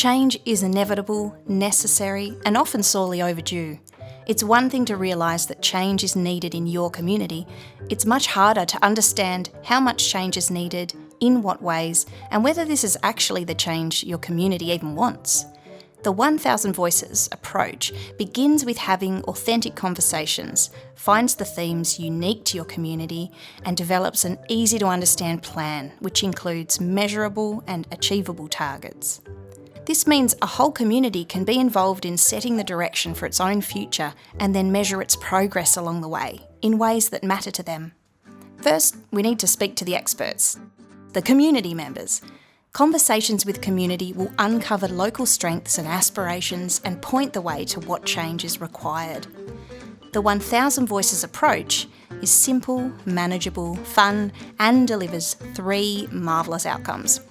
Change is inevitable, necessary, and often sorely overdue. It's one thing to realise that change is needed in your community. It's much harder to understand how much change is needed, in what ways, and whether this is actually the change your community even wants. The 1,000 Voices approach begins with having authentic conversations, finds the themes unique to your community, and develops an easy-to-understand plan, which includes measurable and achievable targets. This means a whole community can be involved in setting the direction for its own future and then measure its progress along the way, in ways that matter to them. First, we need to speak to the experts, the community members. Conversations with community will uncover local strengths and aspirations and point the way to what change is required. The 1,000 Voices approach is simple, manageable, fun, and delivers 3 marvellous outcomes.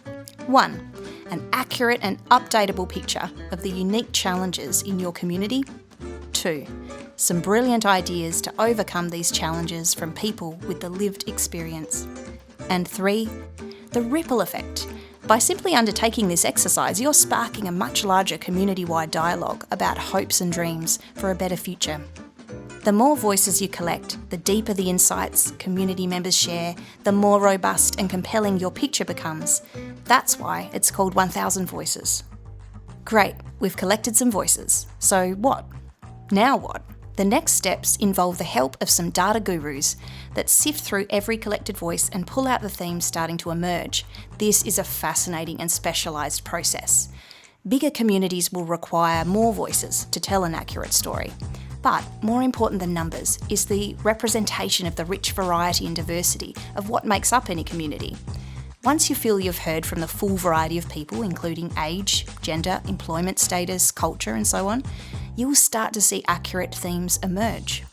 1. An accurate and updatable picture of the unique challenges in your community. 2. Some brilliant ideas to overcome these challenges from people with the lived experience. And 3. The ripple effect. By simply undertaking this exercise, you're sparking a much larger community-wide dialogue about hopes and dreams for a better future. The more voices you collect, the deeper the insights community members share, the more robust and compelling your picture becomes. That's why it's called 1,000 Voices. Great, we've collected some voices. So what? Now what? The next steps involve the help of some data gurus that sift through every collected voice and pull out the themes starting to emerge. This is a fascinating and specialised process. Bigger communities will require more voices to tell an accurate story. But more important than numbers is the representation of the rich variety and diversity of what makes up any community. Once you feel you've heard from the full variety of people, including age, gender, employment status, culture, and so on, you will start to see accurate themes emerge.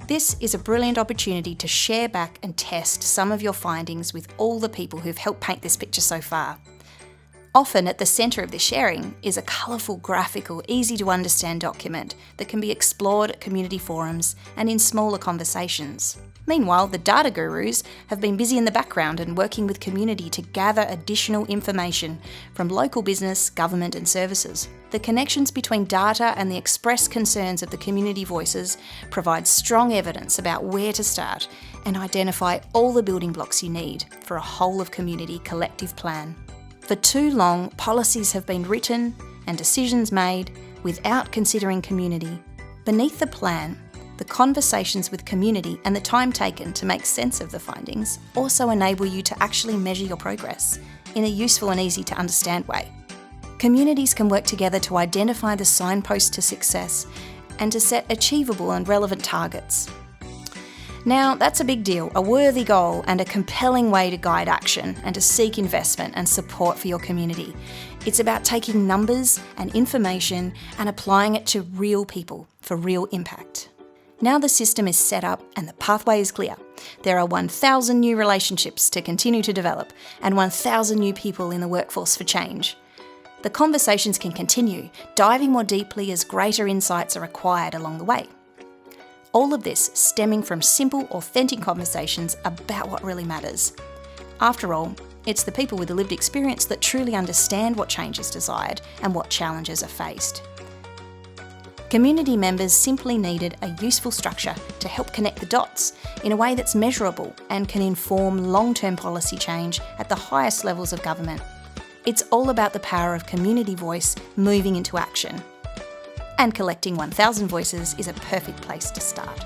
This is a brilliant opportunity to share back and test some of your findings with all the people who've helped paint this picture so far. Often at the centre of the sharing is a colourful, graphical, easy-to-understand document that can be explored at community forums and in smaller conversations. Meanwhile, the data gurus have been busy in the background and working with community to gather additional information from local business, government and services. The connections between data and the expressed concerns of the community voices provide strong evidence about where to start and identify all the building blocks you need for a whole-of-community collective plan. For too long, policies have been written and decisions made without considering community. Beneath the plan, the conversations with community and the time taken to make sense of the findings also enable you to actually measure your progress in a useful and easy to understand way. Communities can work together to identify the signposts to success and to set achievable and relevant targets. Now, that's a big deal, a worthy goal and a compelling way to guide action and to seek investment and support for your community. It's about taking numbers and information and applying it to real people for real impact. Now the system is set up and the pathway is clear. There are 1,000 new relationships to continue to develop and 1,000 new people in the workforce for change. The conversations can continue, diving more deeply as greater insights are acquired along the way. All of this stemming from simple, authentic conversations about what really matters. After all, it's the people with the lived experience that truly understand what change is desired and what challenges are faced. Community members simply needed a useful structure to help connect the dots in a way that's measurable and can inform long-term policy change at the highest levels of government. It's all about the power of community voice moving into action. And collecting 1,000 voices is a perfect place to start.